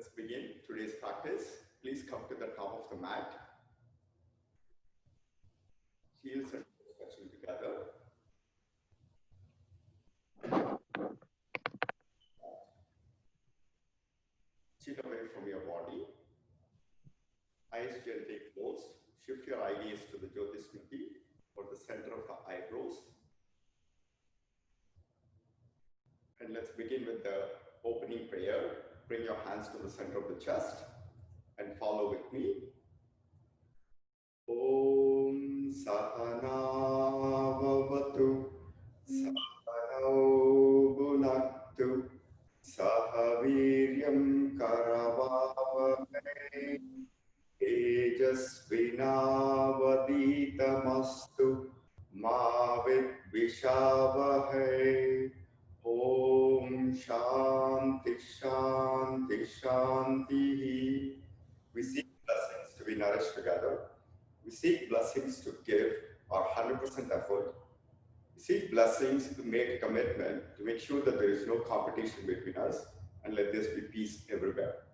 Let's begin today's practice. Please come to the top of the mat. Heels and toes touching together. Chin away from your body. Eyes gently closed. Shift your eye gaze to the Jyotismati or the center of the eyebrows. And let's begin with the opening prayer. Bring your hands to the center of the chest and follow with me. Om Sahana Bhavatu Sahanau Bhunaktu Sahaviryam Karavavai Tejasvinavaditamastu Ma Vidvishavahai. Om Shanti Shanti Shanti. We seek blessings to be nourished together. We seek blessings to give our 100% effort. We seek blessings to make a commitment to make sure that there is no competition between us, and let there be peace everywhere.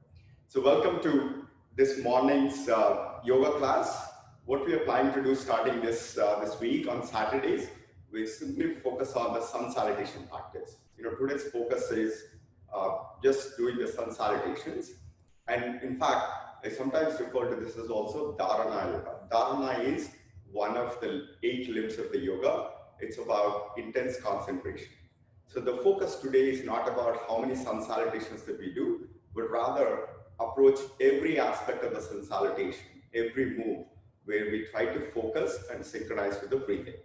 So welcome to this morning's yoga class. What we are planning to do starting this week on Saturdays, we simply focus on the Sun Salutation practice. Today's focus is just doing the Sun Salutations. And in fact, I sometimes refer to this as also Dharana Yoga. Dharana is one of the 8 limbs of the yoga. It's about intense concentration. So the focus today is not about how many Sun Salutations that we do, but rather approach every aspect of the Sun Salutation, every move, where we try to focus and synchronize with the breathing.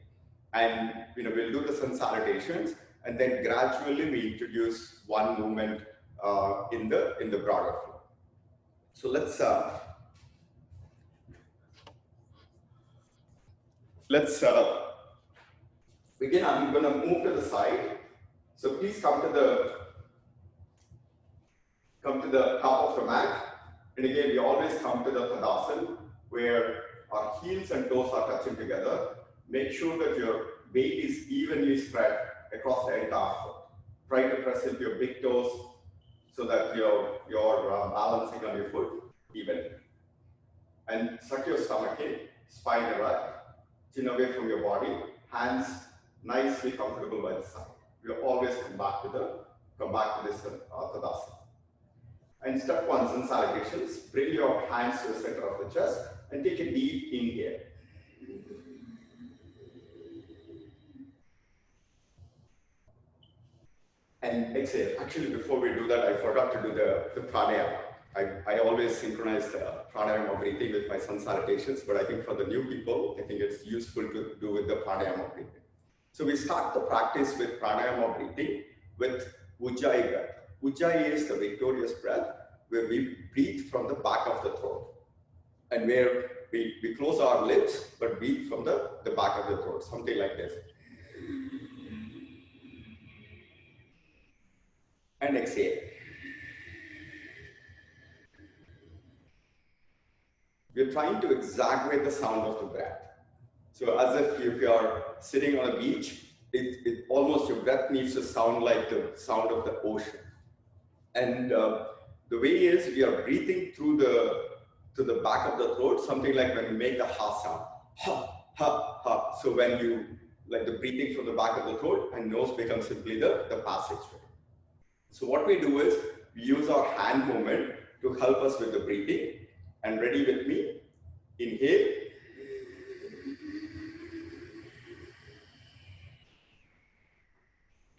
And we'll do the Sun Salutations, and then gradually we introduce one movement in the broader flow. So let's begin. I'm going to move to the side. So please come to the top of the mat. And again, we always come to the Tadasana, where our heels and toes are touching together. Make sure that your weight is evenly spread across the entire foot. Try to press into your big toes so that you're balancing on your foot evenly. And suck your stomach in, spine erect, chin away from your body, hands nicely comfortable by the side. We'll always come back to this Tadasana. And step 1, Sun Salutations. Bring your hands to the center of the chest and take a deep inhale. And exhale. Actually, before we do that, I forgot to do the pranayama. I always synchronize the pranayama breathing with my Sun Salutations, but I think for the new people, I think it's useful to do with the pranayama breathing. So we start the practice with pranayama breathing with Ujjayi breath. Ujjayi is the victorious breath, where we breathe from the back of the throat, and where we close our lips, but breathe from the back of the throat, something like this. And exhale. We're trying to exaggerate the sound of the breath. So as if you are sitting on a beach, it almost your breath needs to sound like the sound of the ocean. And the way is we are breathing through to the back of the throat, something like when you make the ha sound, ha, ha, ha. So when you, like the breathing from the back of the throat, and nose becomes simply the passageway. So what we do is we use our hand movement to help us with the breathing. And ready with me? Inhale.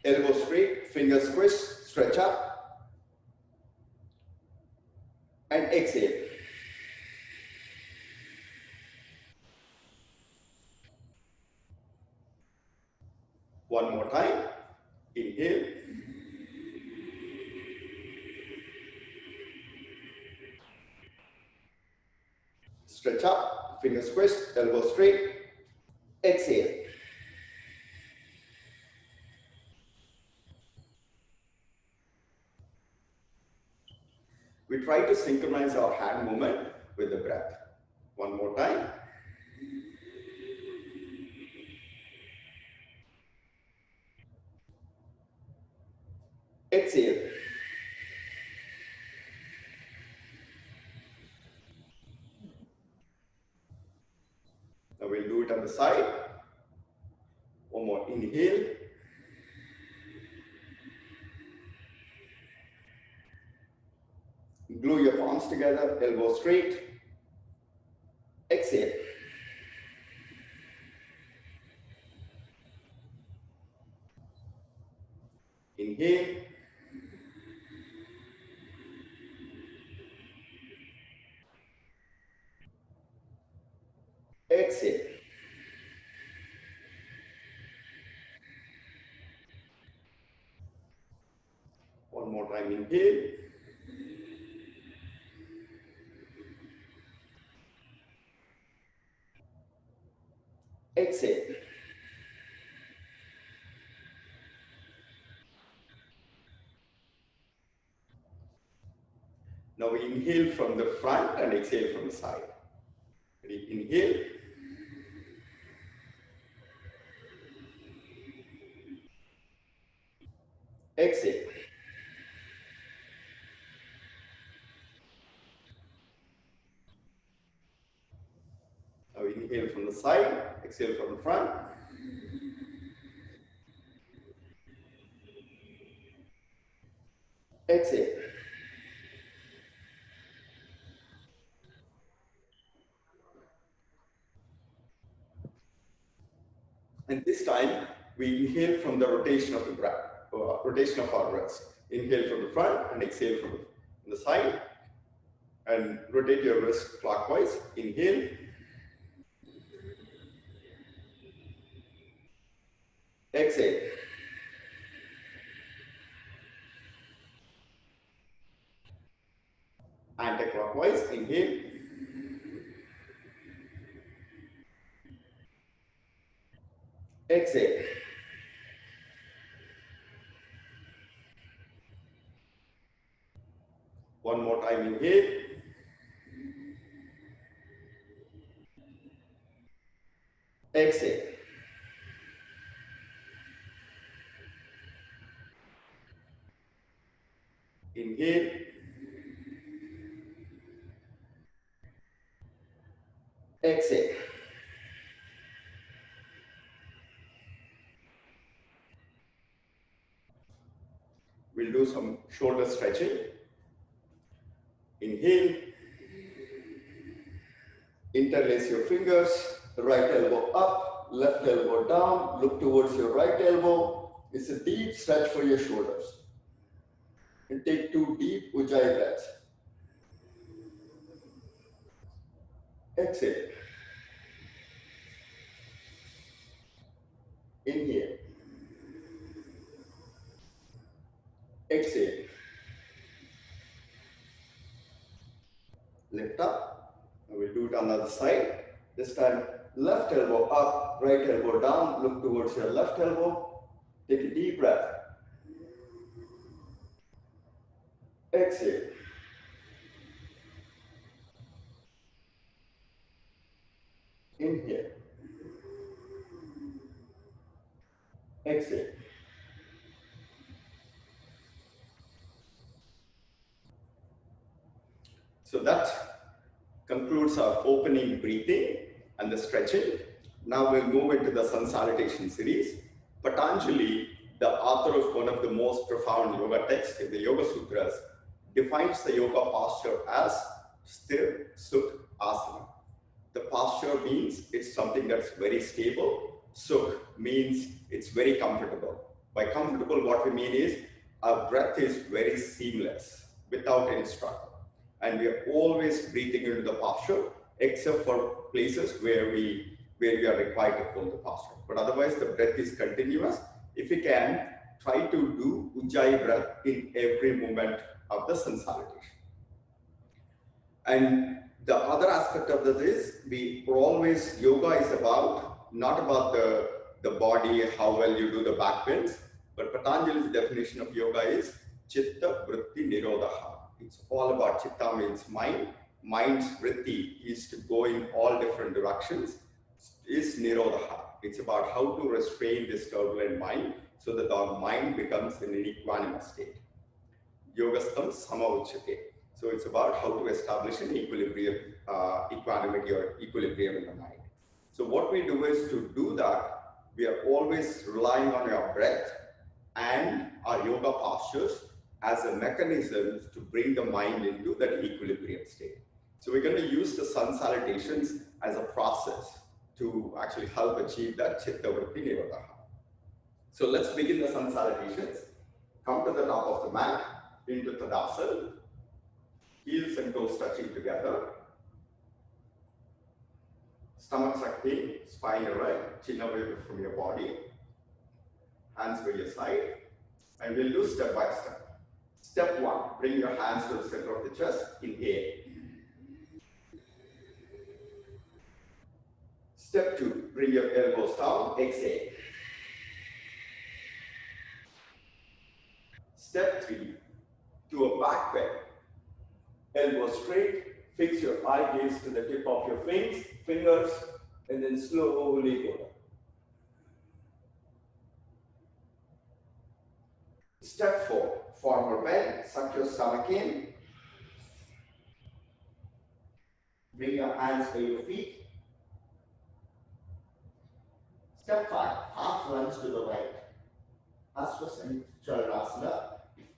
Elbow straight, fingers squished, stretch up. And exhale. One more time. Inhale. Stretch up, fingers squished, elbow straight. Exhale. We try to synchronize our hand movement with the breath. One more time. Exhale. Now we'll do it on the side. One more inhale. Glue your palms together, elbow straight. Exhale. Inhale. Exhale. One more time, inhale. Exhale. Now we inhale from the front and exhale from the side. Ready? Inhale. Exhale. Now inhale from the side, exhale from the front. Exhale. And this time, we inhale from the rotation of the breath, rotation of our breaths. Inhale from the front and exhale from the side. And rotate your wrist clockwise. Inhale. Exhale. Anti-clockwise. Inhale. Exhale. One more time. Inhale. Exhale. Inhale. Exhale. We'll do some shoulder stretching. Inhale. Interlace your fingers. Right elbow up, left elbow down. Look towards your right elbow. It's a deep stretch for your shoulders. And take 2 deep Ujjayi breaths. Exhale. Inhale. Exhale. Lift up. Now we'll do it on the other side. This time, left elbow up, right elbow down. Look towards your left elbow. Take a deep breath. Exhale. Inhale. Exhale. So that concludes our opening breathing and the stretching. Now we'll move into the Sun Salutation series. Patanjali, the author of one of the most profound yoga texts in the Yoga Sutras, defines the yoga posture as Sthir Sukh Asana. The posture means it's something that's very stable. Sukh means it's very comfortable. By comfortable, what we mean is our breath is very seamless without any struggle. And we are always breathing into the posture, except for places where we are required to hold the posture. But otherwise, the breath is continuous. If we can, try to do Ujjayi breath in every moment of the Sun Salutation. And the other aspect of this is, yoga is not about the body, how well you do the back bends, but Patanjali's definition of yoga is Chitta Vritti Nirodha. It's all about Chitta means mind. Mind's Vritti is to go in all different directions, is Nirodha. It's about how to restrain this turbulent mind so that our mind becomes in an equanimous state. Yogastam Samauchate. So it's about how to establish an equilibrium, equanimity or equilibrium in the mind. So what we do is, to do that, we are always relying on our breath and our yoga postures as a mechanism to bring the mind into that equilibrium state. So we're going to use the Sun Salutations as a process to actually help achieve that Chitta Vritti Nirvana. So let's begin the Sun Salutations. Come to the top of the mat, into Tadasana, heels and toes touching together. Stomach sucking, spine erect, chin away from your body, hands by your side, and we'll do step by step. Step 1, bring your hands to the center of the chest, inhale. Step 2, bring your elbows down, exhale. Step 3, do a back bend. Elbows straight, fix your eye gaze to the tip of your fingers, and then slowly go down. Step 4, forward bend, suck your stomach in. Bring your hands by your feet. Step 5, half lunge to the right. Aswasana Charanasana.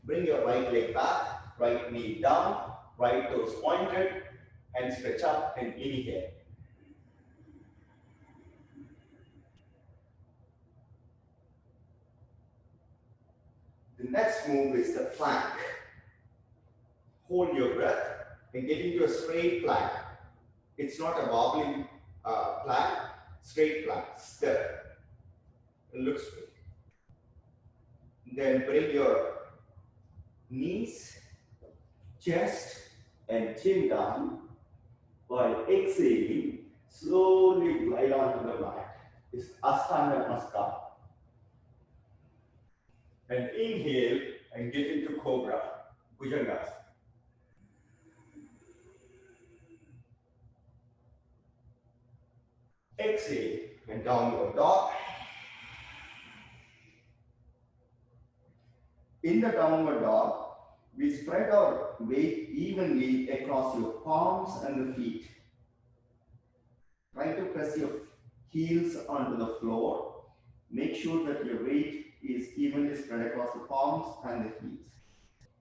Bring your right leg back, right knee down, right toes pointed, and stretch up and inhale. The next move is the plank. Hold your breath and get into a straight plank. It's not a wobbling plank, straight plank. Step. Look straight. Then bring your knees, chest, and chin down, while exhaling, slowly glide onto the mat. It's Ashtanga Namaskar. And inhale and get into Cobra, Bhujangasana. Exhale and downward dog. In the downward dog, we spread our weight evenly across your palms and the feet. Try to press your heels onto the floor. Make sure that your weight is evenly spread across the palms and the heels.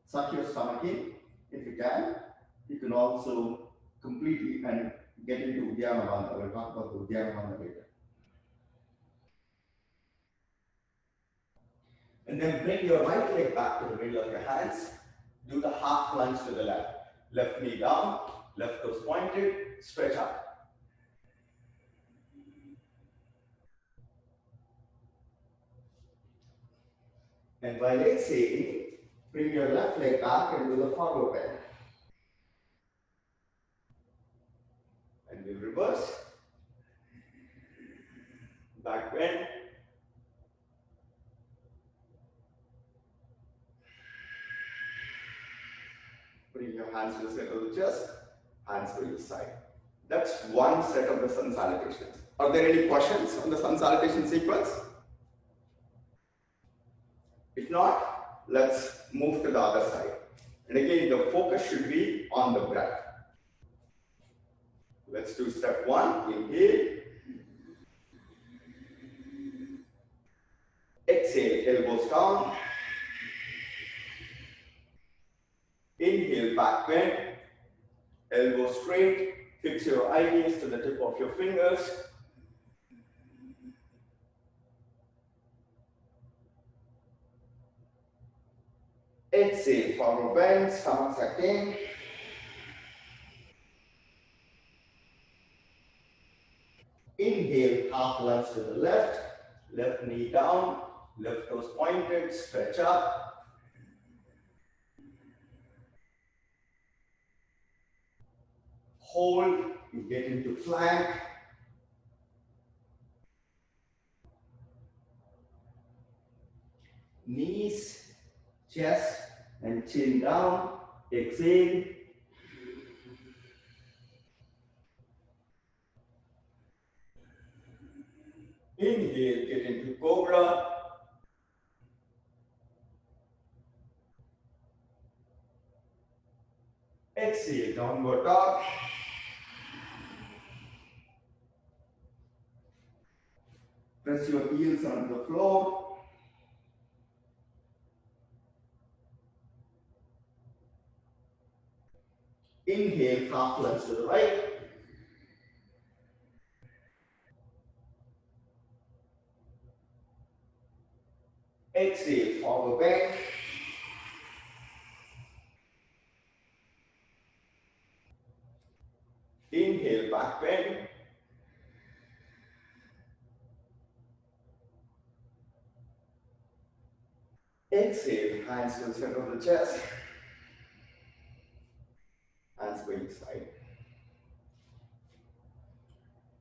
Suck your stomach in if you can. You can also completely and get into Uddiyana Bandha. We'll talk about the Uddiyana Bandha later. And then bring your right leg back to the middle of your hands. Do the half lunge to the left. Left knee down, left toes pointed, stretch up. And while exhaling, bring your left leg back and do the forward bend. And we'll reverse. Back bend. Bring your hands to the center of the chest, hands to each side. That's one set of the Sun Salutations. Are there any questions on the Sun Salutation sequence? If not, let's move to the other side. And again, the focus should be on the breath. Let's do step 1, inhale. Exhale, elbows down. Inhale, back bend. Elbows straight. Fix your eye gaze to the tip of your fingers. Exhale, forward bend, stomach suck in. Inhale, half lunge to the left. Left knee down, left toes pointed, stretch up. Hold, you get into plank. Knees, chest, and chin down. Exhale. Inhale, get into Cobra. Exhale, downward dog. Press your heels onto the floor. Inhale, half lunge to the right. Exhale, forward bend. Inhale, back bend. Exhale, hands to the center of the chest. Hands going side.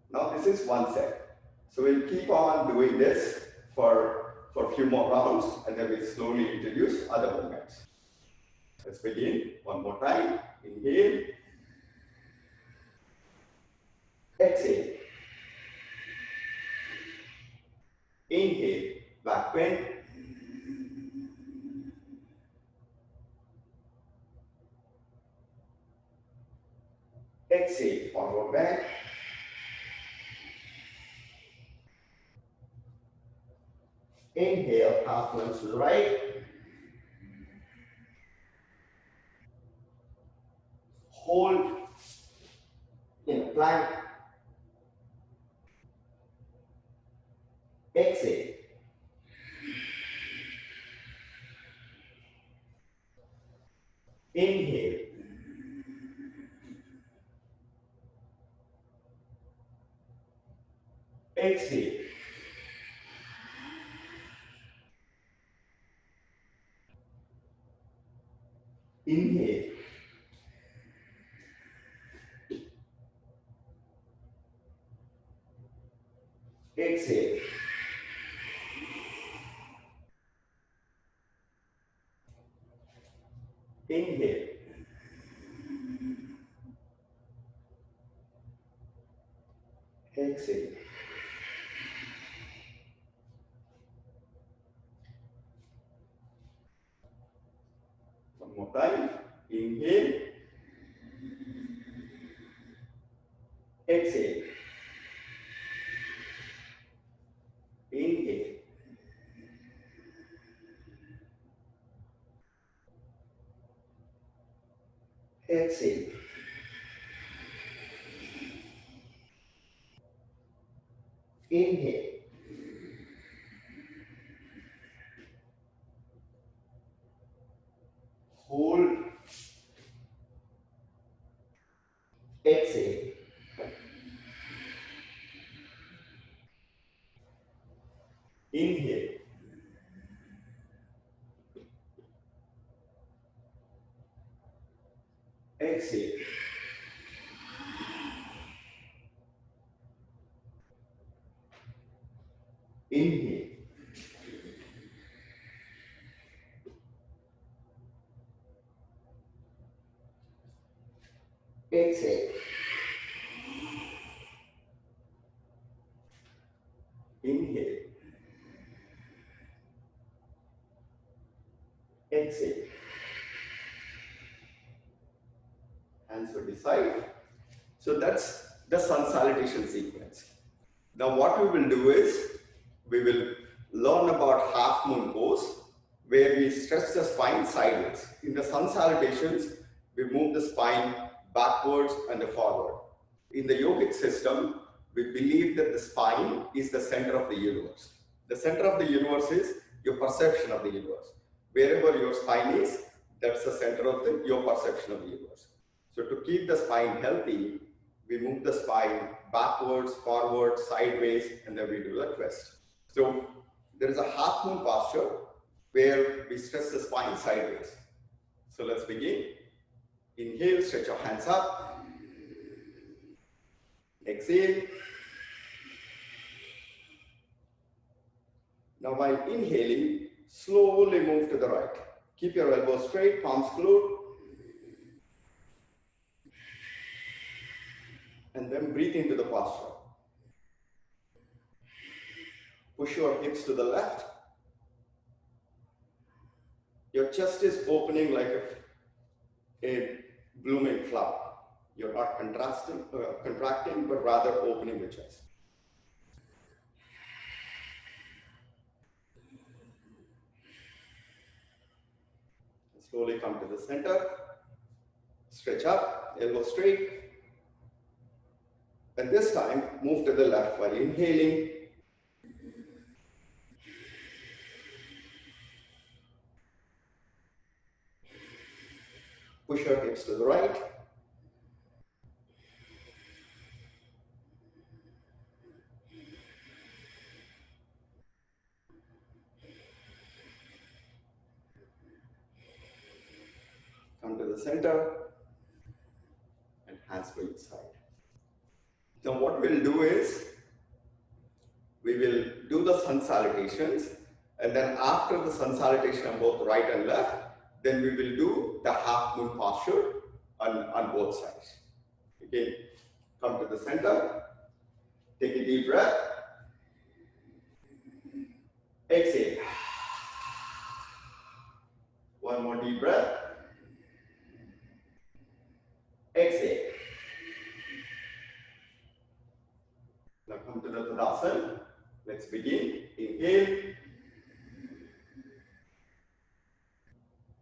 Now this is one set. So we'll keep on doing this for a few more rounds, and then we'll slowly introduce other movements. Let's begin one more time. Inhale. Exhale. Inhale, back bend. Exhale, forward bend. Inhale, half lunge to the right. Hold in a plank. Exhale. Inhale. Exhale. Inhale. Exhale. Inhale. Exhale. One more time. Inhale. Exhale. Inhale. Exhale. Inhale. Hold. Exhale. Inhale. Exhale. Inhale. Exhale. Inhale. Exhale. Hands will be side. So that's the sun salutation sequence. Now what we will do is, we will learn about half moon pose, where we stretch the spine sideways. In the sun salutations, we move the spine backwards and forward. In the yogic system, we believe that the spine is the center of the universe. The center of the universe is your perception of the universe. Wherever your spine is, that's the center of your perception of the universe. So to keep the spine healthy, we move the spine backwards, forward, sideways, and then we do the twist. So there is a half moon posture where we stretch the spine sideways. So let's begin. Inhale, stretch your hands up. Exhale. Now while inhaling, slowly move to the right. Keep your elbows straight, palms glued. And then breathe into the posture. Push your hips to the left. Your chest is opening like a blooming flower. You're not contracting, but rather opening the chest. Slowly come to the center. Stretch up, elbow straight. And this time, move to the left while inhaling. Push your hips to the right. Come to the center and hands to each side. Now what we'll do is, we will do the Sun Salutations, and then after the Sun Salutation on both right and left, then we will do the half moon posture on both sides. Again, come to the center, take a deep breath, exhale. One more deep breath, exhale. Now come to the Tadasana. Let's begin. Inhale,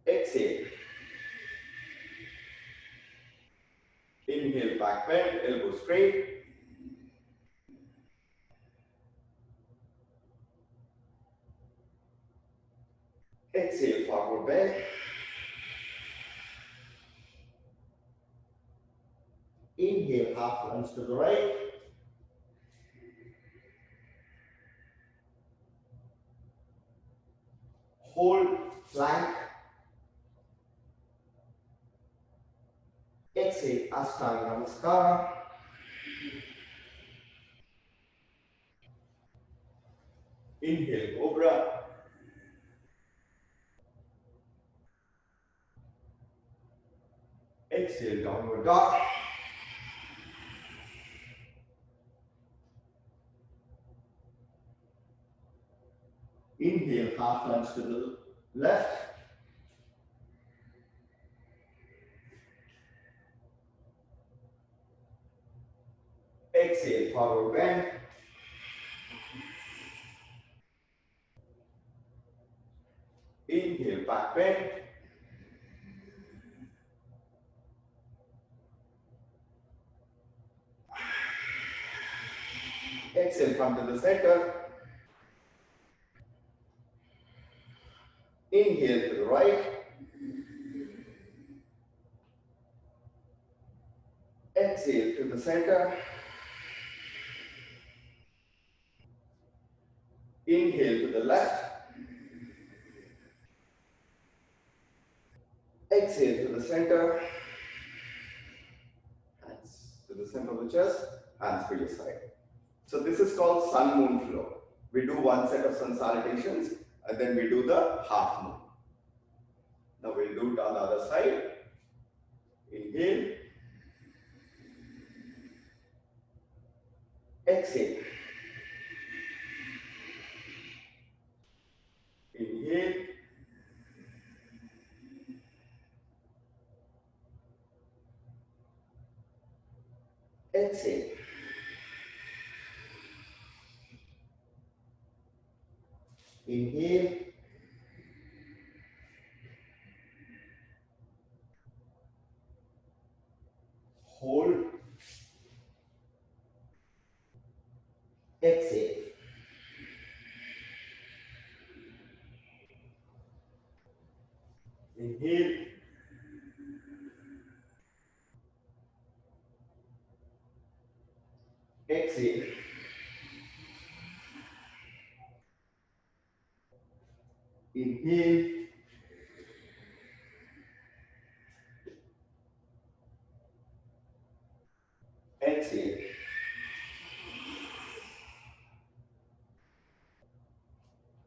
exhale. Inhale, back bend, elbow straight. Exhale, forward bend. Inhale, half lunge to the right. Hold, plank. Exhale, Ashtanga Namaskara. Inhale, Cobra. Exhale, Downward Dog. Inhale, half lunge to the left. Exhale, forward bend. Inhale, back bend. Exhale, come to the center. Inhale to the right. Exhale to the center. Inhale to the left. Exhale to the center. Hands to the center of the chest. Hands to your side. So this is called Sun Moon Flow. We do one set of Sun Salutations and then we do the half moon. Now we'll do it on the other side. Inhale. Exhale. Inhale. Exhale. Inhale. Hold. Exhale. Inhale. Exhale. Inhale. Exhale.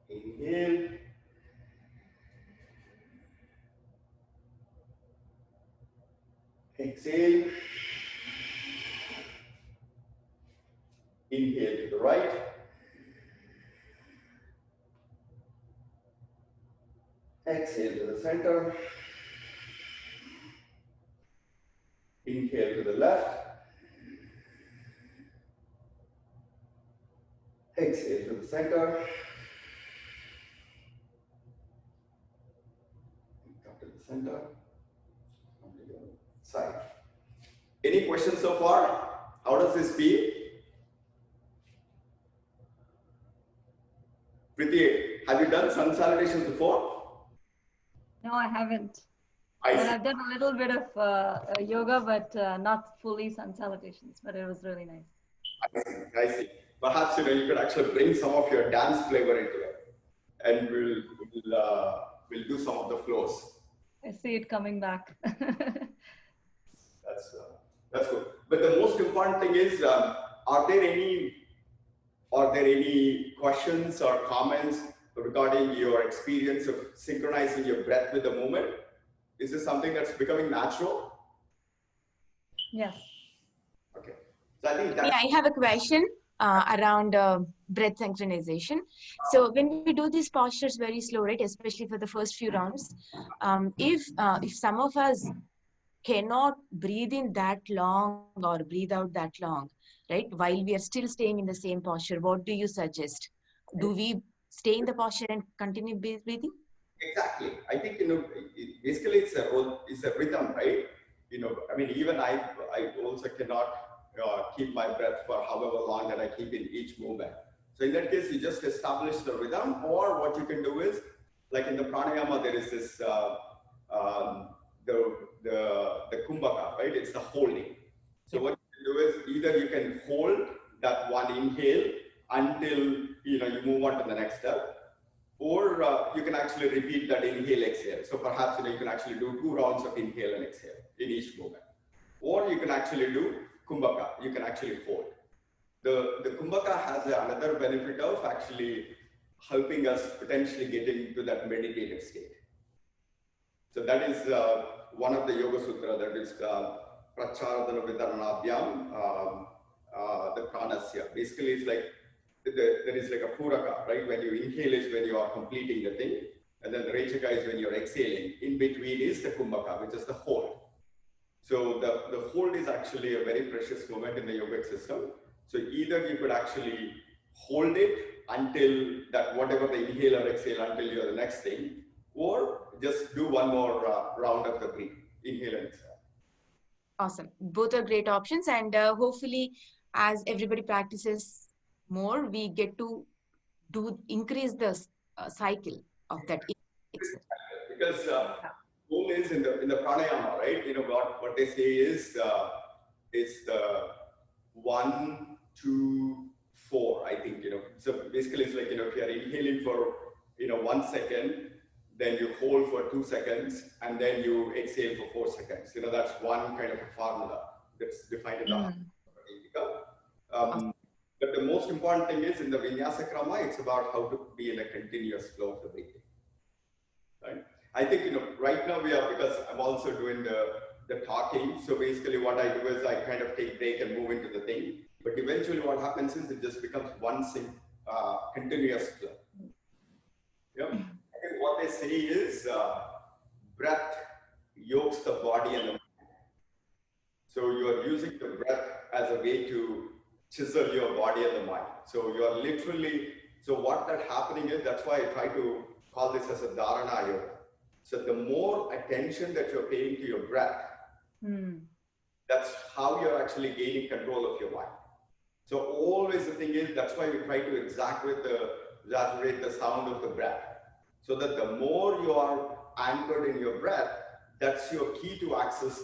Inhale. Exhale. Inhale to the right. Exhale to the center. Inhale to the left. Exhale to the center. Come to the center, side. Any questions so far? How does this feel? Priti, have you done sun salutations before? No, I haven't. I But see. I've done a little bit of yoga, but not fully sun salutations. But it was really nice. I see. Perhaps you could actually bring some of your dance flavor into it, and we'll do some of the flows. I see it coming back. That's good. But the most important thing is, are there any questions or comments regarding your experience of synchronizing your breath with the moment? Is this something that's becoming natural? Yes. Okay. So I think that. Yeah, I have a question around breath synchronization. So when we do these postures very slow, right, especially for the first few rounds, if some of us cannot breathe in that long or breathe out that long, right, while we are still staying in the same posture, what do you suggest? Do we stay in the posture and continue breathing? Exactly. I think basically it's a rhythm, right? I mean, even I also cannot keep my breath for however long that I keep in each movement. So in that case, you just establish the rhythm, or what you can do is, like in the pranayama, there is this the kumbhaka, right? It's the holding. So what you can do is, either you can hold that one inhale until you move on to the next step, or you can actually repeat that inhale exhale. So perhaps you can actually do 2 rounds of inhale and exhale in each movement, or you can actually do kumbhaka. You can actually hold. The kumbhaka has another benefit of actually helping us potentially get into that meditative state. So that is one of the Yoga Sutra, that is Pracharadana Vidaranabhyam, the Pranasya. Basically, it's like there is like a Puraka, right? When you inhale is when you are completing the thing, and then the Rechaka is when you're exhaling. In between is the Kumbhaka, which is the hold. So the hold is actually a very precious moment in the yogic system. So either you could actually hold it until that whatever the inhale or exhale until you're the next thing, or just do one more round of the breath, inhale and exhale. Awesome. Both are great options, and hopefully, as everybody practices more, we get to increase the cycle of that. Because goal is in the pranayama, right? What they say is the 1, 2, 4. I think So basically, it's like if you are inhaling for 1 second, then you hold for 2 seconds, and then you exhale for 4 seconds. That's one kind of a formula that's defined in the but the most important thing is, in the vinyasa krama, it's about how to be in a continuous flow of the breathing. Right? I think right now we are, because I'm also doing the talking. So basically, what I do is I kind of take break and move into the thing. But eventually, what happens is it just becomes one continuous flow. Yeah. I think what they say is breath yokes the body and the mind. So you are using the breath as a way to chisel your body and the mind. So you are literally. So what that's happening is, that's why I try to call this as a dharana yoga. So the more attention that you're paying to your breath, that's how you're actually gaining control of your mind. So always the thing is, that's why we try to exaggerate the sound of the breath. So that the more you are anchored in your breath, that's your key to access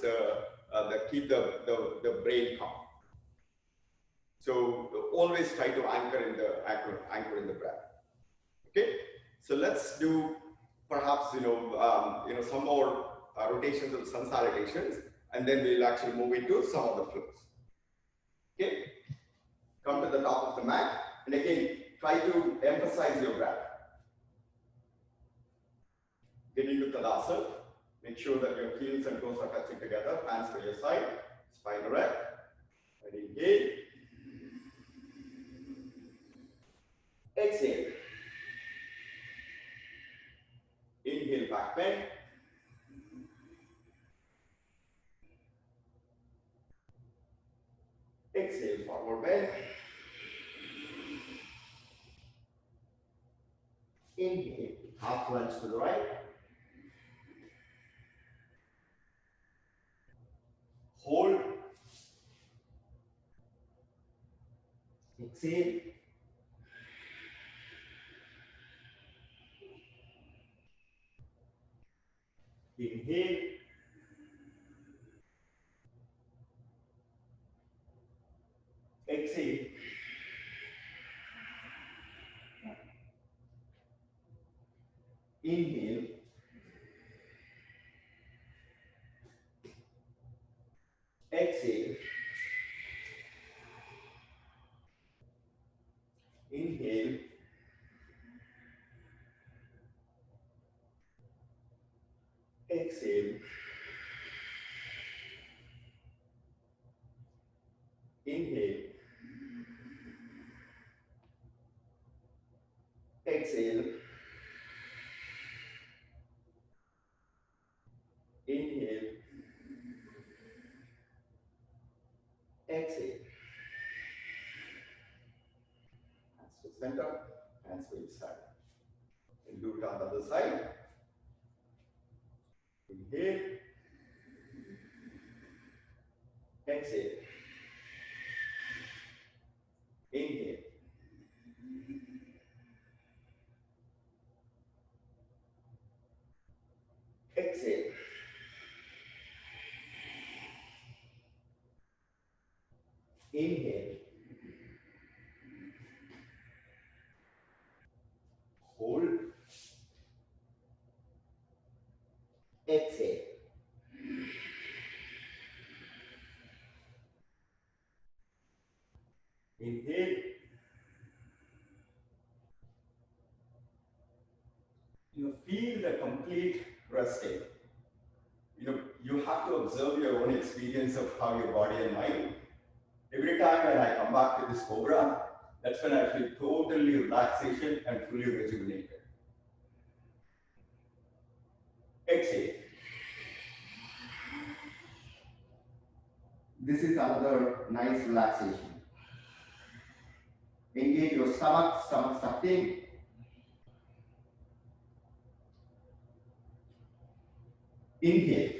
keep the brain calm. So always try to anchor in the breath. Okay, so let's do perhaps some more rotations of sun salutations, and then we'll actually move into some of the flows. Okay, come to the top of the mat, and again try to emphasize your breath. Get into Tadasana. Make sure that your heels and toes are touching together. Hands to your side, spine erect. And inhale. Exhale. Inhale, back bend. Exhale, forward bend. Inhale, half lunge to the right. Exhale. Inhale. Exhale. Inhale. Exhale. Inhale. Exhale. Inhale. Exhale. Inhale. Exhale. Hands to center, hands to each side. And do it on the other side. Inhale. Exhale. Inhale. Exhale. Inhale. Hold. Exhale. Inhale. Feel the complete resting. You have to observe your own experience of how your body and mind. Every time when I come back to this cobra, that's when I feel totally relaxation and fully rejuvenated. Exhale. This is another nice relaxation. Engage your stomach sucked in. Inhale.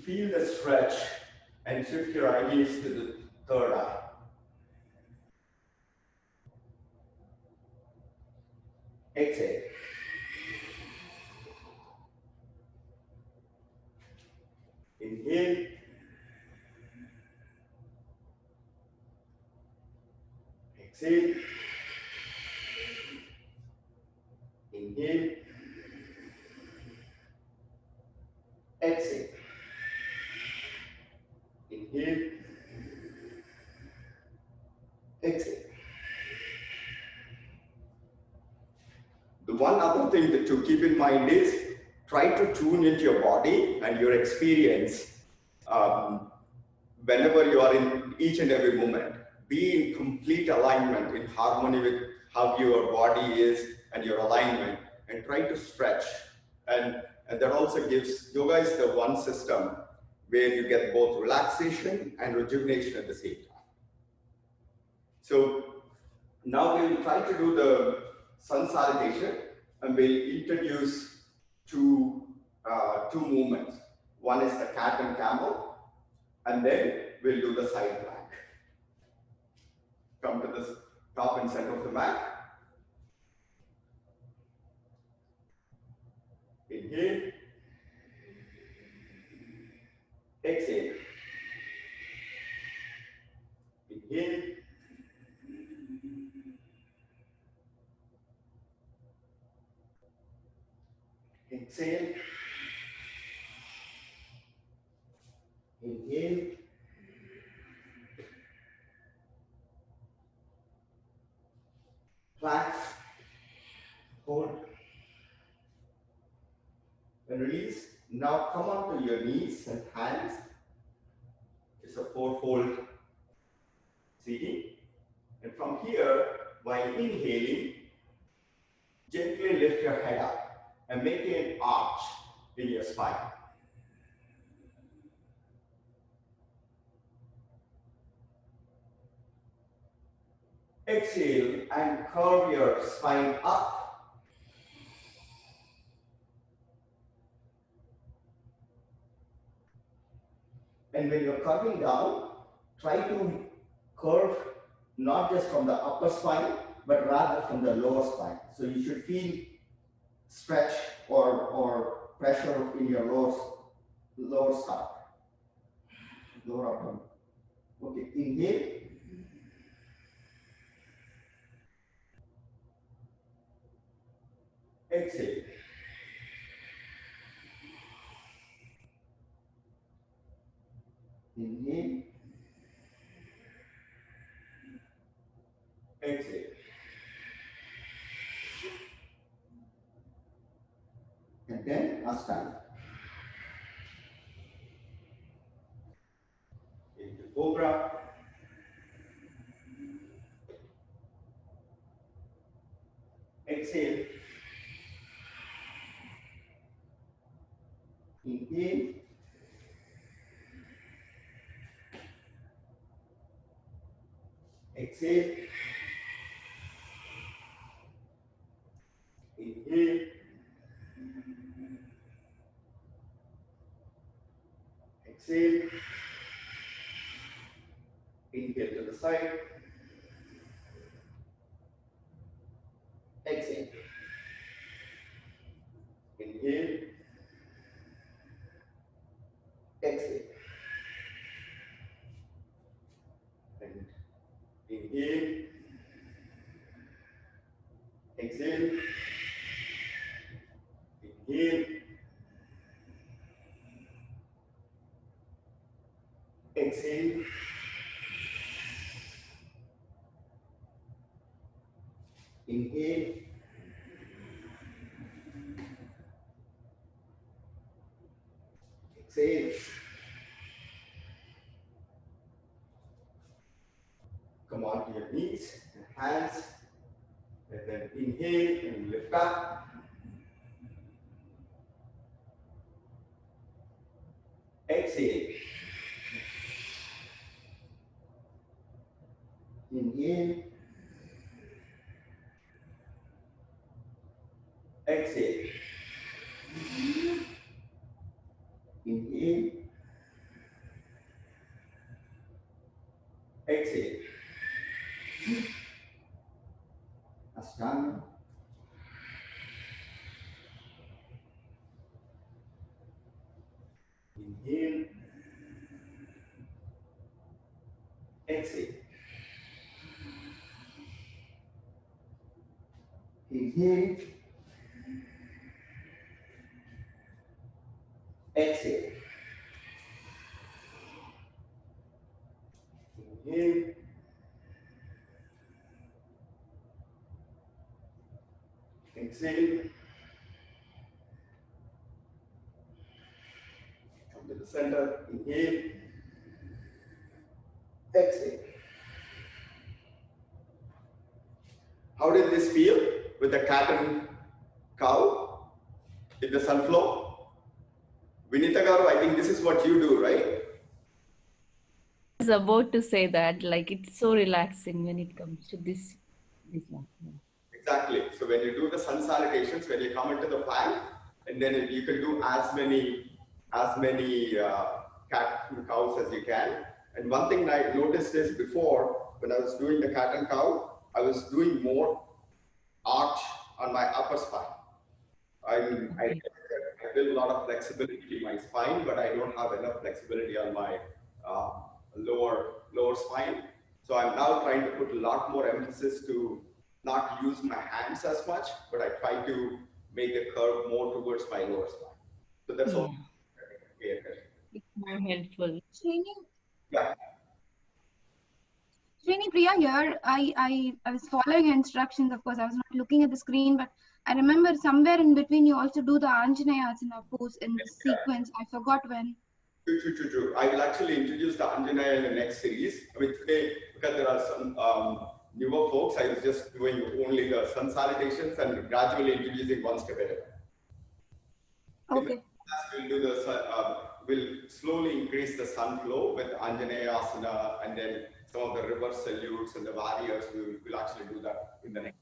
Feel the stretch and shift your eyelids to the third eye. Exhale. Inhale. Exhale. Inhale. Exhale. Inhale. Exhale. The one other thing that to keep in mind is try to tune into your body and your experience whenever you are in each and every moment. Be in complete alignment, in harmony with how your body is and your alignment, and try to stretch. And that also gives, yoga is the one system where you get both relaxation and rejuvenation at the same time. So now we will try to do the Sun Salutation, and we'll introduce two movements. One is the cat and camel, and then we'll do the side plank. Come to the top and center of the mat. Inhale. Exhale. Inhale. Exhale. Inhale. Plank. Hold. And release. Now come onto your knees and hands. It's a four-fold seating. And from here, while inhaling, gently lift your head up and make an arch in your spine. Exhale and curve your spine up. And when you're curving down, try to curve not just from the upper spine, but rather from the lower spine. So you should feel stretch or pressure in your lower side, lower abdomen. Okay, inhale. Exhale. Inhale. Exhale. And then Ashtanga. Into Cobra. Exhale. Inhale. Exhale. Inhale. Exhale. Inhale to the side. Exhale. Inhale. Exhale. And inhale. Exhale. Inhale. Exhale. Inhale. Exhale. Come on to your knees and hands. And then inhale and lift up. Exhale. Inhale. Exhale. Inhale. Exhale. Ashtanga. Inhale. Exhale. Inhale. Exhale. Inhale. Exhale. Come to the center. Inhale. Exhale. How did this feel with the cat and cow in the sun flow? Vinita Garu, I think this is what you do, right? I was about to say that, like, it's so relaxing when it comes to this one. Exactly. So when you do the sun salutations, when you come into the plank, and then you can do as many cat and cows as you can. And one thing I noticed is before, when I was doing the cat and cow, I was doing more arch on my upper spine. I build a lot of flexibility in my spine, but I don't have enough flexibility on my lower spine. So I'm now trying to put a lot more emphasis to not use my hands as much, but I try to make the curve more towards my lower spine. So that's all. It's more helpful. Srini, Yeah. Srini, Priya here. I was following your instructions. Of course, I was not looking at the screen, but I remember somewhere in between you also do the Anjaneyas in a pose in the sequence. I forgot when. True. I will actually introduce the Anjaneya in the next series. I mean, today, because there are some newer folks, I was just doing only the sun salutations and gradually introducing one step at a time. Okay. We'll do the we'll slowly increase the sun flow with Anjaneya asana, and then some of the reverse salutes and the warriors. We'll actually do that in the next.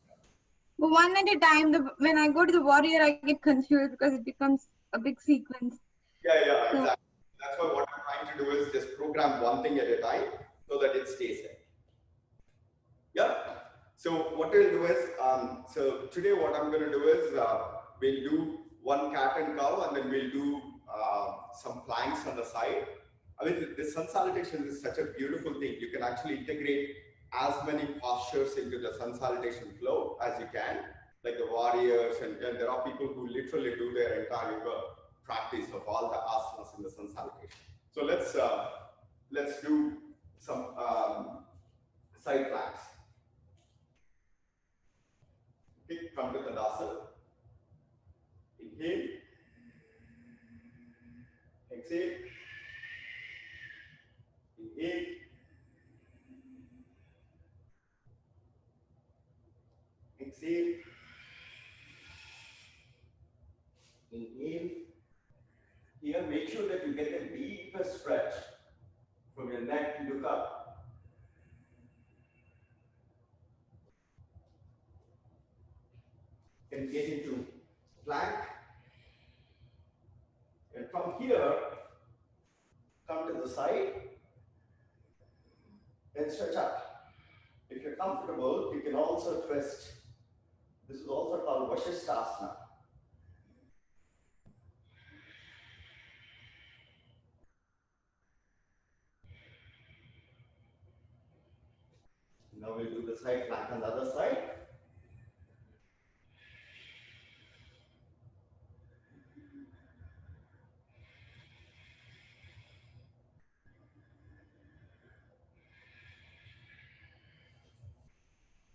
But one at a time. When I go to the warrior, I get confused because it becomes a big sequence. Yeah, exactly. That's why what I'm trying to do is just program one thing at a time so that it stays there. Yeah. So what we'll do is, so today what I'm going to do is, we'll do one cat and cow, and then we'll do some planks on the side. I mean, the sun salutation is such a beautiful thing. You can actually integrate as many postures into the sun salutation flow as you can, like the warriors, and there are people who literally do their entire yoga practice of all the asanas in the sun salutation. So let's do some side planks. Okay, come to Tadasana. Inhale. Exhale. Inhale. Exhale. Inhale. Here, make sure that you get the deepest stretch from your neck. Look up. And get into plank. And from here, come to the side and stretch up. If you're comfortable, you can also twist. This is also called Vashisthasana. Now we'll do the side plank on the other side.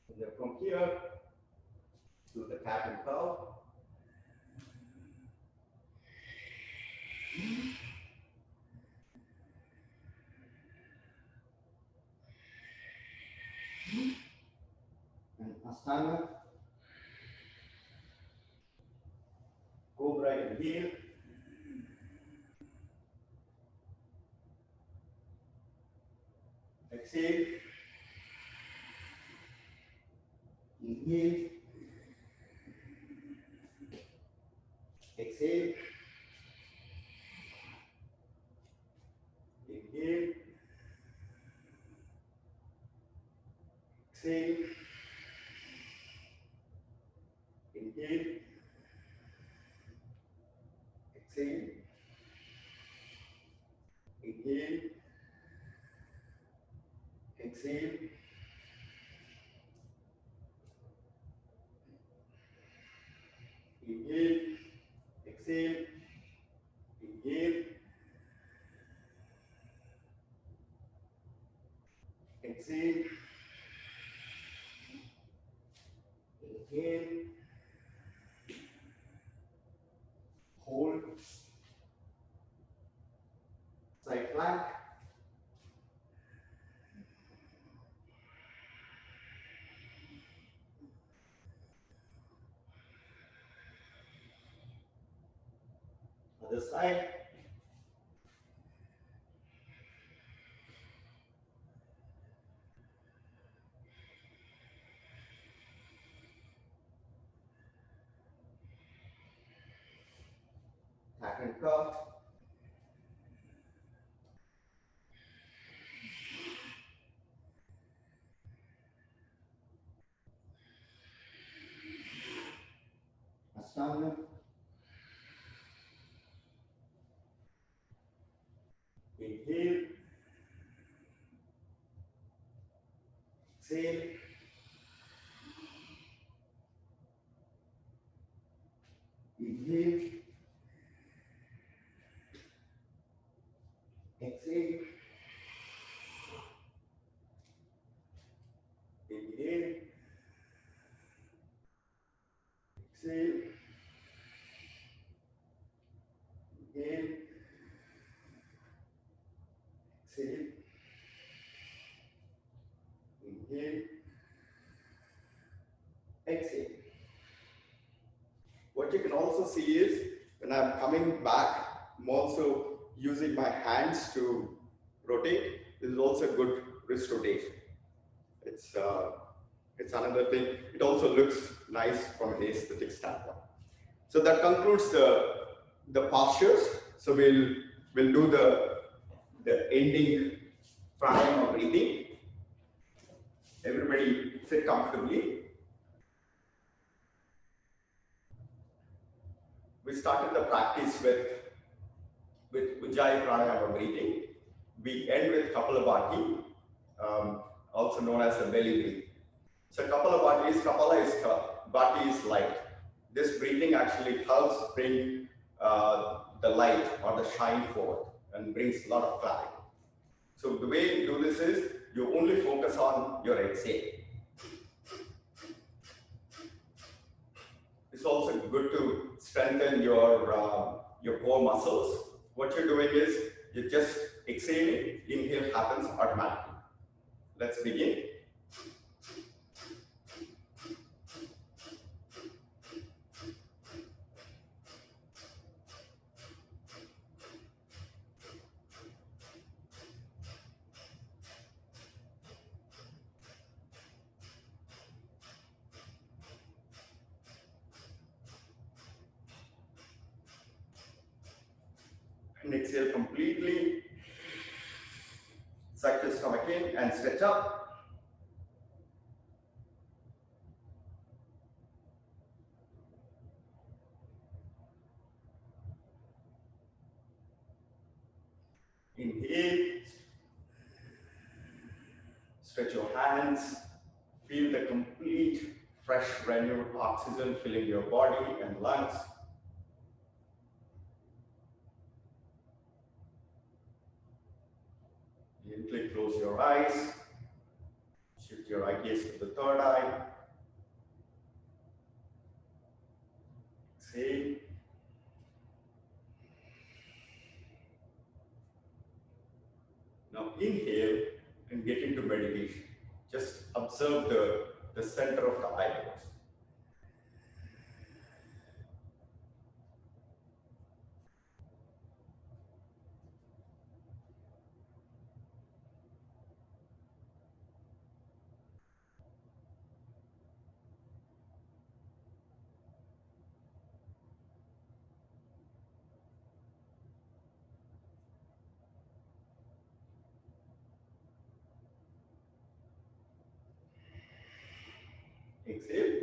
And then from here, do the cat and cow. And Ashtanga. Cobra, inhale. Exhale. Inhale. Exhale. Inhale. Exhale. Inhale. Exhale. Inhale. Exhale. Inhale. Exhale. Inhale. Exhale. Inhale. Hold. Side plank. Other side. Cat and cow. Ashtanga. Inhale. Exhale. Inhale. Exhale. Inhale. Exhale. Inhale. Exhale. Inhale. Exhale. What you can also see is when I'm coming back, I'm also using my hands to rotate. This is also good wrist rotation. It's another thing. It also looks nice from an aesthetic standpoint. So that concludes the postures. So we'll We'll do the ending pranayama breathing. Everybody sit comfortably. We started the practice with Ujjayi pranayama breathing. We end with Kapalabhati, also known as the belly breath. So Kapalabhati is Kapala is Bhati is light. This breathing actually helps bring the light or the shine forth and brings a lot of clarity. So the way you do this is you only focus on your exhale. It's also good to strengthen your core muscles. What you're doing is you're just exhaling, inhale happens automatically. Let's begin. And exhale completely. Suck your stomach in and stretch up. Inhale. Stretch your hands. Feel the complete fresh renewed oxygen filling your body and lungs. Gently close your eyes. Shift your eye gaze to the third eye. Exhale. Now inhale and get into meditation. Just observe the center of the eyebrows. Exhale.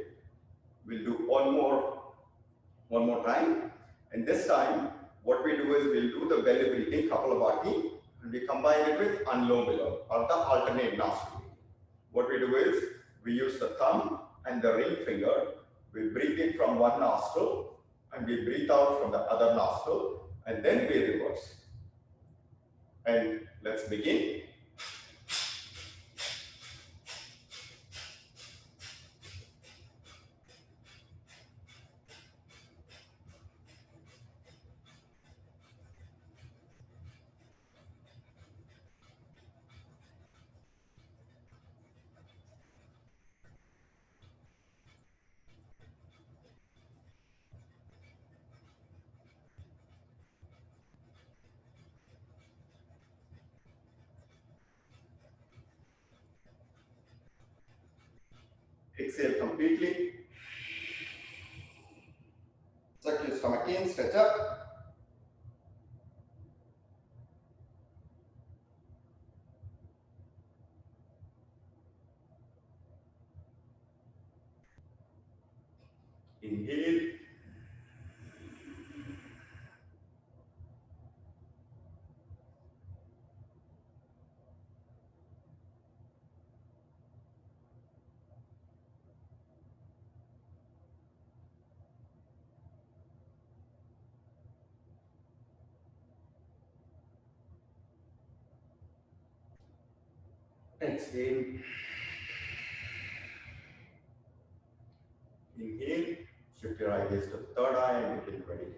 We'll do one more time. And this time, what we do is we'll do the belly breathing, Kapalabhati, and we combine it with Anulom Vilom, or the alternate nostril. What we do is we use the thumb and the ring finger. We breathe in from one nostril and we breathe out from the other nostril, and then we reverse. And let's begin. Exhale completely. Suck your stomach in, stretch up. Inhale. Exhale. Inhale. Shift your eye gaze to the third eye and get into meditation.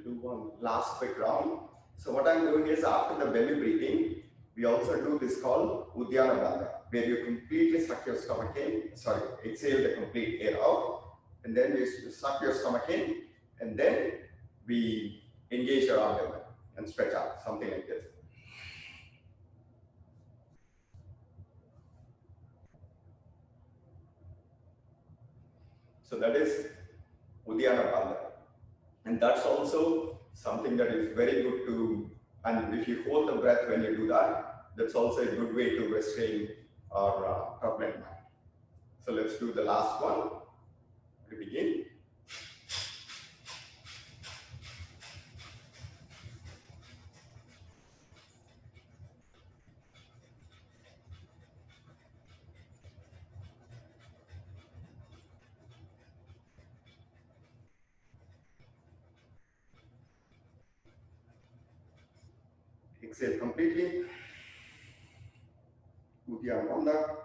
We'll do one last quick round. So what I'm doing is after the belly breathing, we also do this called Uddiyana Bandha, where you completely suck your stomach in, exhale the complete air out, and then you suck your stomach in, and then we engage your abdomen and stretch out, something like this. So that is Uddiyana Bandha. And that's also something that is very good to, and if you hold the breath when you do that, that's also a good way to restrain our turbulent mind. So let's do the last one. We begin. Exhale completely. Uddiyana Bandha.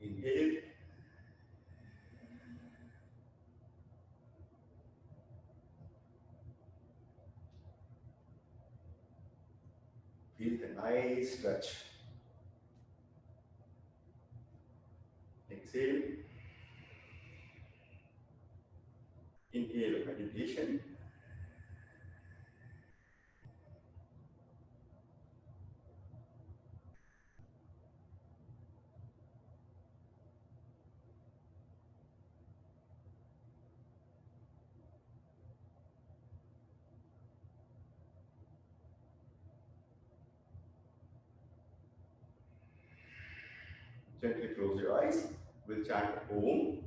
Inhale. Feel the nice stretch. Exhale. Inhale, meditation. Gently close your eyes. We'll chant Om.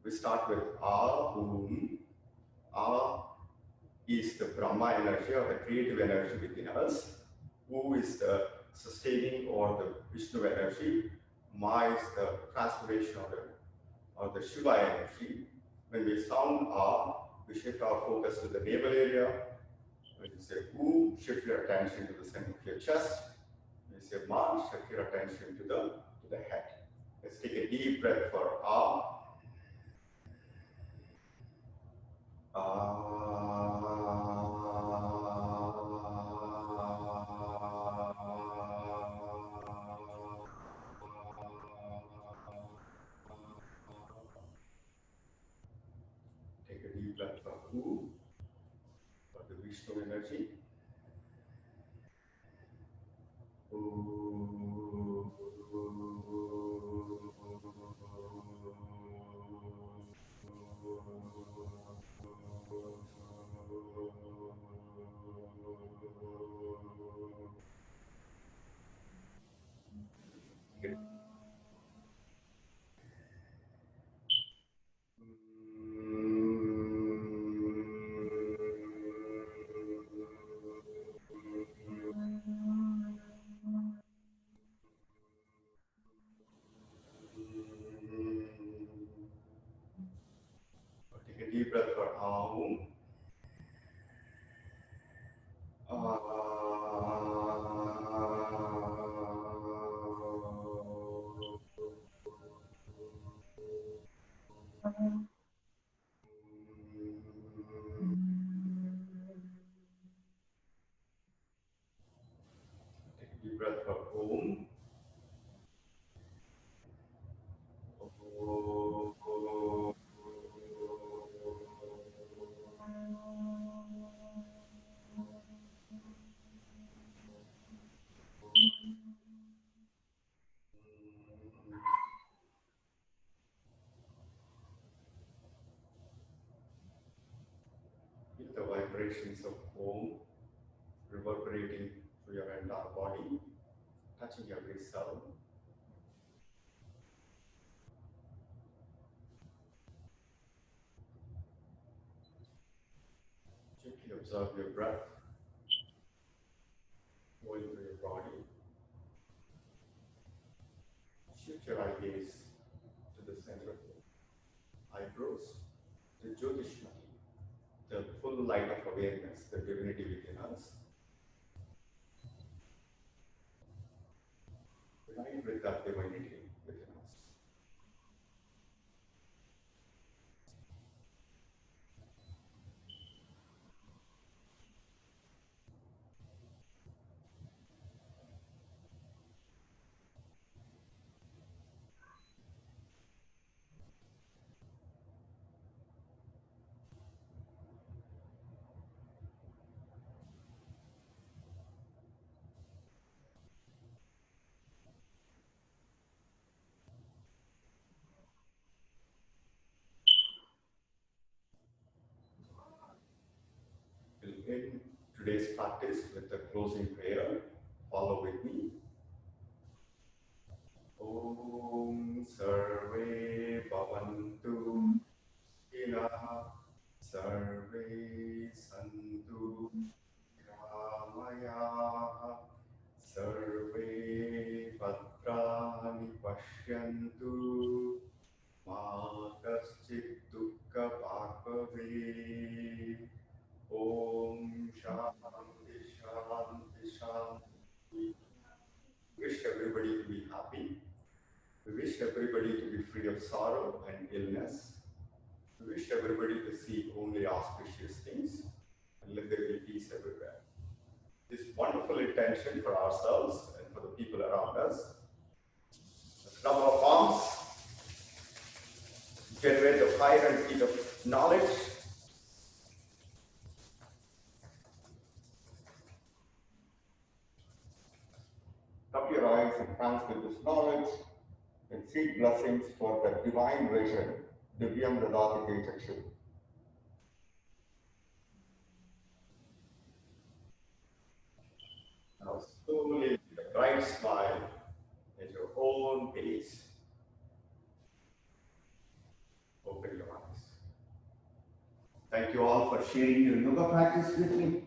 We start with Om. A is the Brahma energy or the creative energy within us. U is the sustaining or the Vishnu energy. Ma is the transformation or the Shiva energy. When we sound A, we shift our focus to the navel area. When you say U, shift your attention to the center of your chest. When you say Ma, shift your attention to the head. Let's take a deep breath for A. Take a deep breath for U, for the Vishnu energy. Take a deep breath for Aum. Take a deep breath for Om. Feel the vibrations of Om reverberating through your entire body, touching every cell. Gently observe your breath going through your body. Shift your eye gaze to the center of the eyebrows, the Jyotishmati, the full light of awareness, the divinity within us. with that divinity within us. We'll end today's practice with the closing prayer. Follow with me. Om Sarve Bhavantu Ina Sarve Santu Ramaya Sarve Bhadrani Pashyantu Ma Kaschit Dukkha Bhagave Om Shanti Shanti Shanti. Wish everybody to be happy. We wish everybody to be free of sorrow and illness. We wish everybody to see only auspicious things and let there be peace everywhere. This wonderful intention for ourselves and for the people around us. Let's rub our palms, generate the fire and heat of knowledge. Rub your eyes and transmit this knowledge and seek blessings for the divine vision, Divyam Dadati Techakshu. Now slowly, with a bright smile, at your own pace, open your eyes. Thank you all for sharing your yoga practice with me.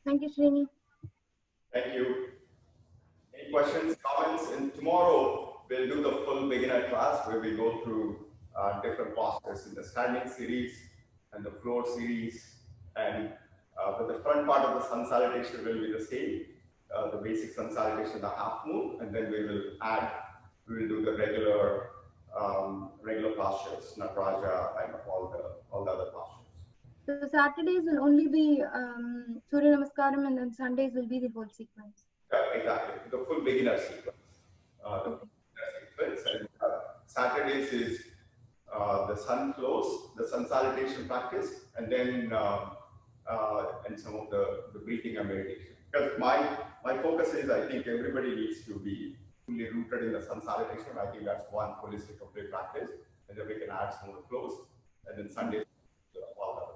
Thank you, Srini. Thank you. Any questions, comments? And tomorrow we'll do the full beginner class where we go through different postures in the standing series and the floor series. And but the front part of the sun salutation will be the same, the basic sun salutation, the half moon, and then we will do the regular postures, Nataraja, and all the other postures. So Saturdays will only be Surya Namaskaram, and then Sundays will be the whole sequence. Exactly, the full beginner sequence. The beginner sequence, and Saturdays is the sun flows, the sun salutation practice, and then and some of the breathing and meditation. Because my focus is, I think everybody needs to be fully rooted in the sun salutation. I think that's one holistic complete practice, and then we can add some of the flows, and then Sundays all that.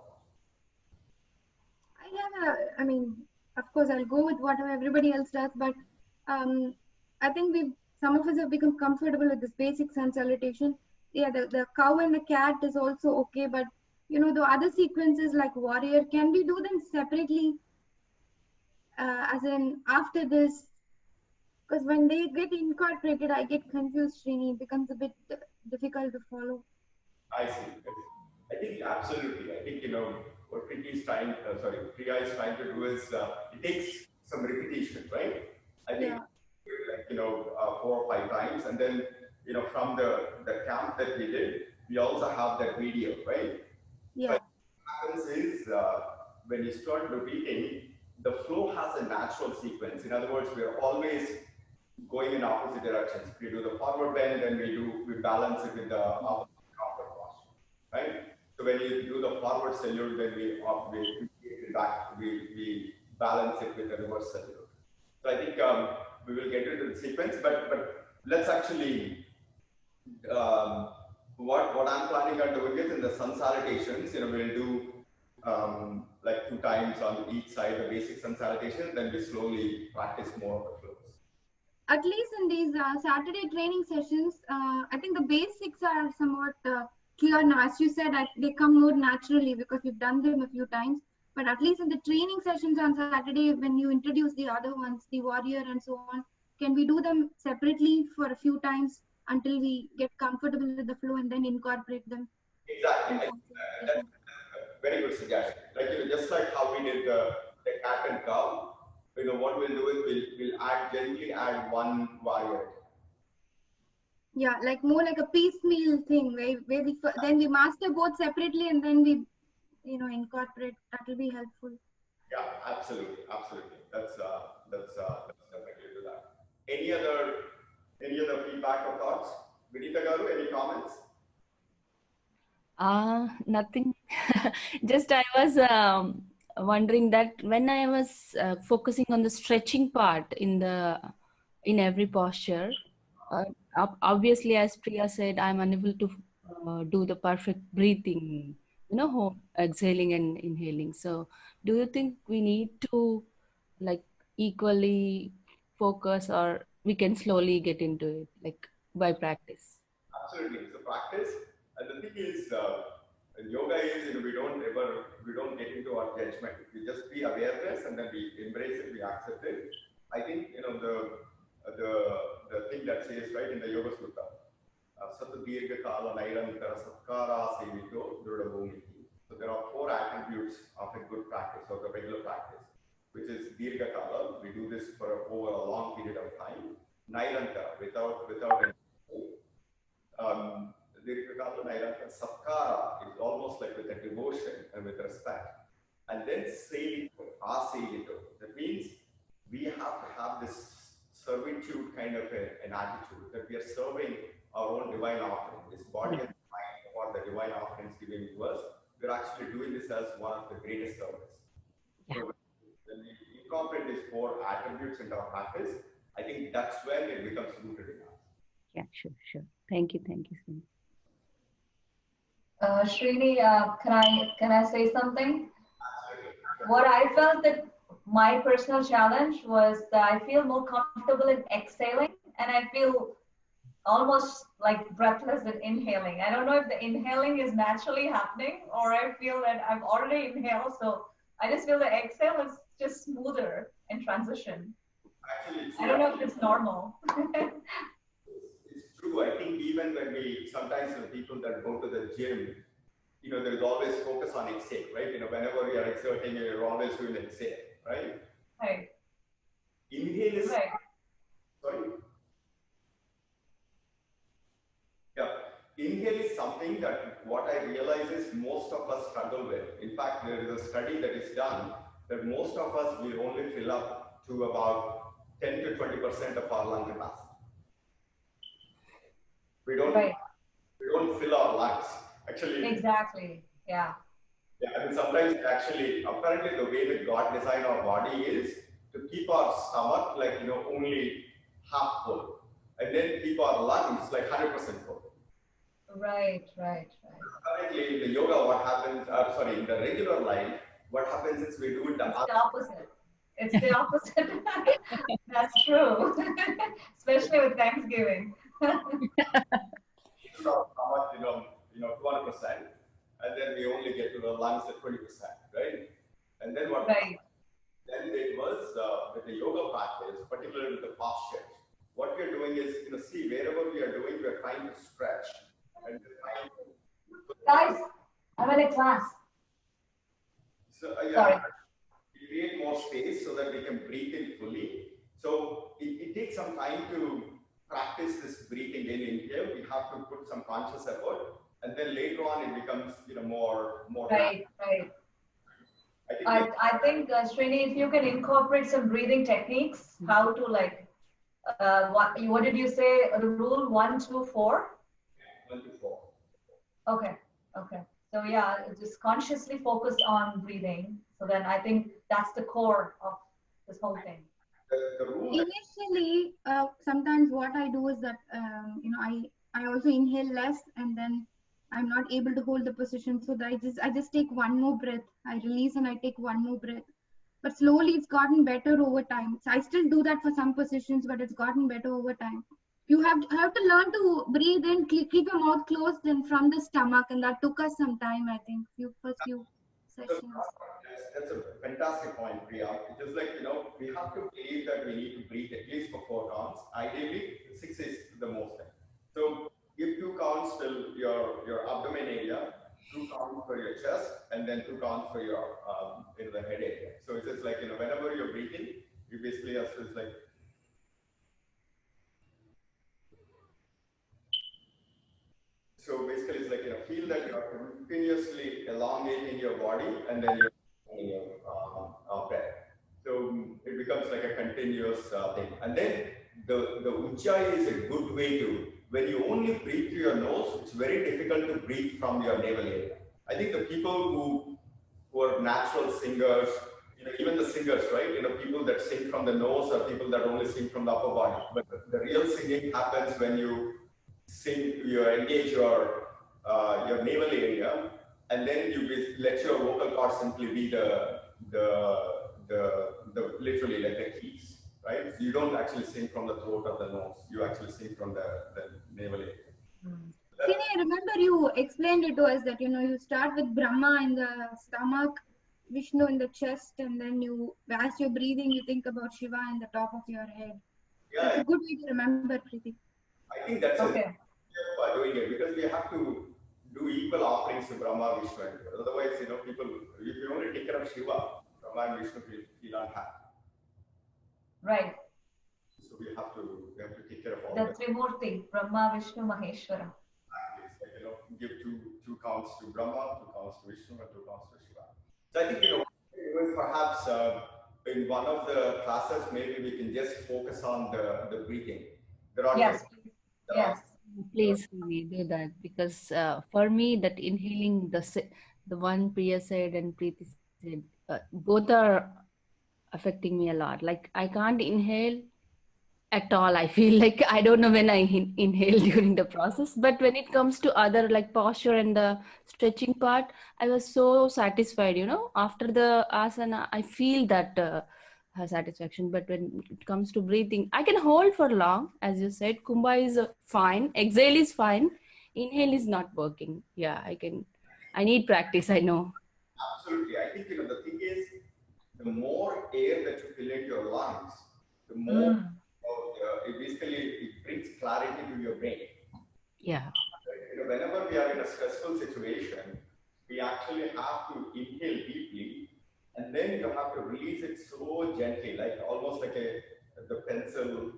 I mean, of course, I'll go with whatever everybody else does, but I think some of us have become comfortable with this basic sun salutation. Yeah, the cow and the cat is also okay, but you know, the other sequences like warrior, can we do them separately? As in after this, because when they get incorporated, I get confused, Srini. It becomes a bit difficult to follow. I see. I think absolutely. I think what Priya is trying to do is it takes some repetition, right? I think like 4 or 5 times, and then from the camp that we did, we also have that video, right? Yeah. But what happens is when you start repeating, the flow has a natural sequence. In other words, we are always going in opposite directions. We do the forward bend, and we balance it with the upward posture, right? So when you do the forward salute, then we balance it with the reverse salute. So I think we will get into the sequence, but let's actually what I'm planning on doing is in the sun salutations. We'll do like 2 times on each side the basic sun salutation, then we slowly practice more of the flows. At least in these Saturday training sessions, I think the basics are somewhat clear now. As you said, they come more naturally because we've done them a few times. But at least in the training sessions on Saturday, when you introduce the other ones, the warrior and so on, can we do them separately for a few times until we get comfortable with the flow and then incorporate them? Exactly. That's a very good suggestion. Like just like how we did the cat and cow, what we'll do is we'll gently add one variant. Yeah, like more like a piecemeal thing where then we master both separately and then we incorporate. That will be helpful. Yeah, absolutely. That's definitely do that. Any other feedback or thoughts? Vinita Garu, any comments? Nothing. Just I was wondering that when I was focusing on the stretching part in every posture, uh, obviously, as Priya said, I'm unable to do the perfect breathing, exhaling and inhaling. So, do you think we need to like equally focus, or we can slowly get into it, like by practice? Absolutely, it's a practice. And the thing is, yoga is, we don't get into our judgment. We just be awareness and then we embrace it, we accept it. I think, the, the thing that says, right, in the Yoga Sutta, Satu Dirgha Kala Nairantara Satkara Sevito Druda Bhumiti. So there are 4 attributes of a good practice, of a regular practice, which is Dirgha Kala. We do this for over a long period of time. Nairantara, without any Satkara is almost like with a devotion and with respect. And then Selito, Aselito. That means we have to have this servitude kind of an attitude that we are serving our own divine offering. This body and mind or the divine offerings given to us, we're actually doing this as one of the greatest service. Yeah. So when we incorporate these 4 attributes into our practice, I think that's when it becomes rooted in us. Yeah, sure. Thank you so much. Srini, can I say something? What I felt that my personal challenge was that I feel more comfortable in exhaling, and I feel almost like breathless in inhaling. I don't know if the inhaling is naturally happening, or I feel that I've already inhaled, so I just feel the exhale is just smoother in transition. Actually, I don't know if it's normal. It's true. I think even when sometimes the people that go to the gym, there's always focus on exhale, right? Whenever we are exerting, you're always doing exhale, right? Right. Inhale is, right. Sorry? Yeah. Inhale is something that what I realize is most of us struggle with. In fact, there is a study that is done that most of us will only fill up to about 10 to 20% of our lung capacity. We don't fill our lungs. Actually. Exactly. Yeah. Yeah, I mean, sometimes apparently the way that God designed our body is to keep our stomach only half full, and then keep our lungs like 100% full. Right. Currently, in the yoga, what happens? In the regular life, what happens is we do the opposite. It's the opposite. That's true. Especially with Thanksgiving. Stomach, 200%, and then we only get to the lungs at 20%, right? And then what? Right. Then it was with the yoga practice, particularly with the postures. What we are doing is, see, wherever we are doing, we are trying to stretch. And guys, I'm in a class. So, Sorry. Create more space so that we can breathe in fully. So it takes some time to practice this breathing in inhale. We have to put some conscious effort, and then later on it becomes more. Right. I think Srini, if you can incorporate some breathing techniques, how to what did you say? The rule 1, 2, 4. 1 to 4. Okay. So yeah, just consciously focus on breathing. So then I think that's the core of this whole thing. The rule. Initially, sometimes what I do is that I also inhale less, and then I'm not able to hold the position, so that I just take one more breath. I release and I take one more breath. But slowly, it's gotten better over time. So I still do that for some positions, but it's gotten better over time. You have to learn to breathe in, keep your mouth closed, and from the stomach, and that took us some time. I think first few sessions. That's a fantastic point, Priya. It's just like, we have to believe that we need to breathe at least for 4 counts. Ideally, 6 is the most. So give 2 counts till your abdomen area, 2 counts for your chest, and then 2 counts for your the head area. So it's just like, whenever you're breathing, that you're continuously elongating your body and then you're expanding your breath. So it becomes like a continuous thing. And then the ujjayi is a good way to, when you only breathe through your nose, it's very difficult to breathe from your navel area. I think the people who are natural singers, even the singers, right? People that sing from the nose are people that only sing from the upper body. But the real singing happens when you sing, you engage your navel area, and then you let your vocal cords simply be the literally like the keys, right? So you don't actually sing from the throat or the nose. You actually sing from the navel area. Srini, I remember you explained it to us that you start with Brahma in the stomach, Vishnu in the chest, and then as you're breathing, you think about Shiva in the top of your head. Yeah, that's a good way to remember, Preeti. I think that's Okay. a doing it, because we have to do equal offerings to Brahma, Vishnu, and Shiva. Otherwise, people, if you only take care of Shiva, Brahma and Vishnu will not have. Right. So we have to take care of all The that. Trimurti, Brahma, Vishnu, Maheshwara. It's like, give two counts to Brahma, 2 counts to Vishnu, and 2 counts to Shiva. So I think, even perhaps in one of the classes, maybe we can just focus on the breathing. Yes. Yes. Please we do that, because for me that inhaling, the one Priya said and Preeti said, both are affecting me a lot. Like I can't inhale at all. I feel like I don't know when I inhale during the process, but when it comes to other like posture and the stretching part, I was so satisfied, after the asana. I feel that satisfaction. But when it comes to breathing, I can hold for long. As you said, Kumbha is fine, exhale is fine, inhale is not working. Yeah, I need practice, I know. Absolutely. I think, the thing is, the more air that you fill into your lungs, the more it brings clarity to your brain. Yeah. Whenever we are in a stressful situation, we actually have to inhale deeply, and then you have to release it so gently, like almost like the pencil,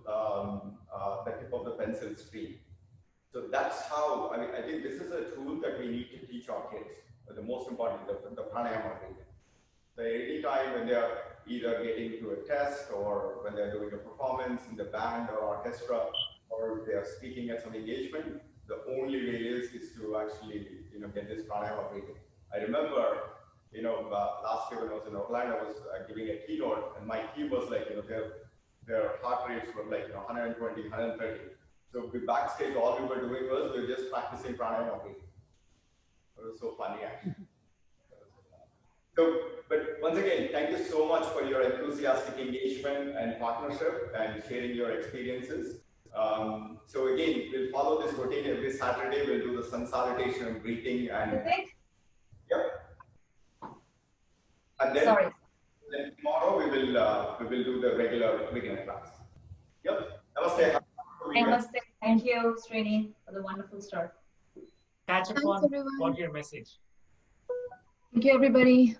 the tip of the pencil string. So that's how, I think this is a tool that we need to teach our kids. The most important, the pranayama breathing. So anytime when they are either getting to a test, or when they're doing a performance in the band or orchestra, or they are speaking at some engagement, the only way is to actually get this pranayama breathing. I remember last year when I was in Orlando, I was giving a keynote, and my team was like their heart rates were like 120, 130. So we backstage, all we were doing was we were just practicing pranayama breathing. It was so funny actually. So, but once again, thank you so much for your enthusiastic engagement and partnership and sharing your experiences. So again, we'll follow this routine every Saturday. We'll do the sun salutation and breathing, and and then, then tomorrow we will do the regular beginner class. Yep. Namaste. Namaste. Thank you, Srini, for the wonderful start. Catch up on what your message. Thank you, everybody.